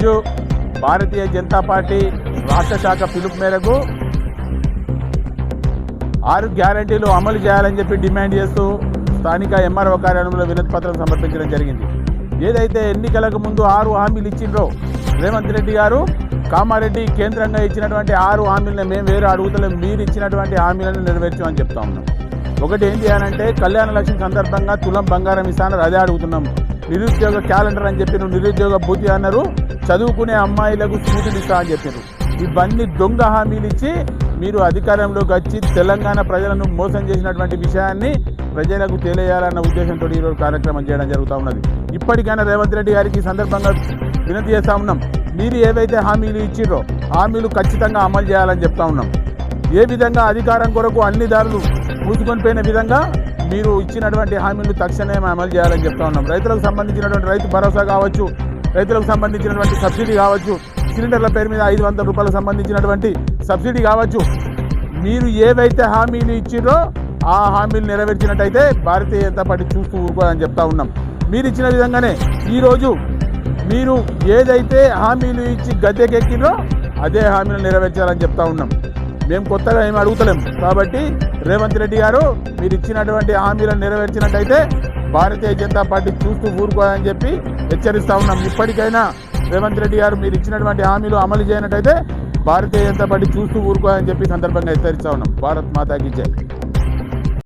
ఈరోజు భారతీయ జనతా పార్టీ రాష్ట్ర శాఖ పిలుపు మేరకు 6 గ్యారంటీలు అమలు చేయాలని చెప్పి డిమాండ్ చేస్తూ స్థానిక ఎంఆర్ఓ కార్యాలయంలో వినతి పత్రం సమర్పించడం జరిగింది. ఏదైతే ఎన్నికలకు ముందు 6 హామీలు ఇచ్చిండ్రో రేవంత్ రెడ్డి గారు, కామారెడ్డి కేంద్రంగా ఇచ్చినటువంటి 6 హామీలను మేము వేరే అడుగుతలేం, మీరు ఇచ్చినటువంటి హామీలను నెరవేర్చమని చెప్తా ఉన్నాం. ఒకటి ఏం చేయాలంటే కళ్యాణ లక్ష్మి సందర్భంగా తులం బంగారం ఇస్తానని అదే అడుగుతున్నాం. నిరుద్యోగ క్యాలెండర్ అని చెప్పిన నిరుద్యోగ భూతి అన్నారు, చదువుకునే అమ్మాయిలకు స్కూటీలు ఇస్తా అని చెప్పారు. ఇవన్నీ దొంగ హామీలు ఇచ్చి మీరు అధికారంలోకి వచ్చి తెలంగాణ ప్రజలను మోసం చేసినటువంటి విషయాన్ని ప్రజలకు తెలియాలన్న ఉద్దేశంతో ఈరోజు కార్యక్రమం చేయడం జరుగుతూ ఉన్నది. ఇప్పటికైనా రేవంత్ రెడ్డి గారికి ఈ సందర్భంగా వినతి చేస్తూ ఉన్నాం. మీరు ఏవైతే హామీలు ఇచ్చిర్రో హామీలు ఖచ్చితంగా అమలు చేయాలని చెప్తా ఉన్నాం. ఏ విధంగా అధికారం కొరకు అన్ని దారులు మూసుకొని పోయిన విధంగా మీరు ఇచ్చినటువంటి హామీలు తక్షణమే అమలు చేయాలని చెప్తా ఉన్నాం. రైతులకు సంబంధించినటువంటి రైతు భరోసా కావచ్చు, రైతులకు సంబంధించినటువంటి సబ్సిడీ కావచ్చు, సిలిండర్ల పేరు మీద 500 రూపాయలకు సంబంధించినటువంటి సబ్సిడీ కావచ్చు, మీరు ఏవైతే హామీలు ఇచ్చిర్రో ఆ హామీలు నెరవేర్చినట్టయితే భారతీయ జనతా పార్టీ చూస్తూ ఊరుకోవాలని చెప్తా ఉన్నాం. మీరు ఇచ్చిన విధంగానే ఈరోజు మీరు ఏదైతే హామీలు ఇచ్చి గద్దెకెక్కినో అదే హామీలు నెరవేర్చాలని చెప్తా ఉన్నాం. మేము కొత్తగా ఏమి అడుగుతలేం. కాబట్టి రేవంత్ రెడ్డి గారు మీరు ఇచ్చినటువంటి హామీలను నెరవేర్చినట్టయితే భారతీయ జనతా పార్టీ చూస్తూ ఊరుకోవాలని చెప్పి హెచ్చరిస్తా ఉన్నాం. ఇప్పటికైనా రేవంత్ రెడ్డి గారు మీరు ఇచ్చినటువంటి హామీలు అమలు చేయనట్టయితే భారతీయ జనతా పార్టీ చూస్తూ ఊరుకోవాలని చెప్పి సందర్భంగా హెచ్చరిస్తా ఉన్నాం. భారత్ మాతాకి జై.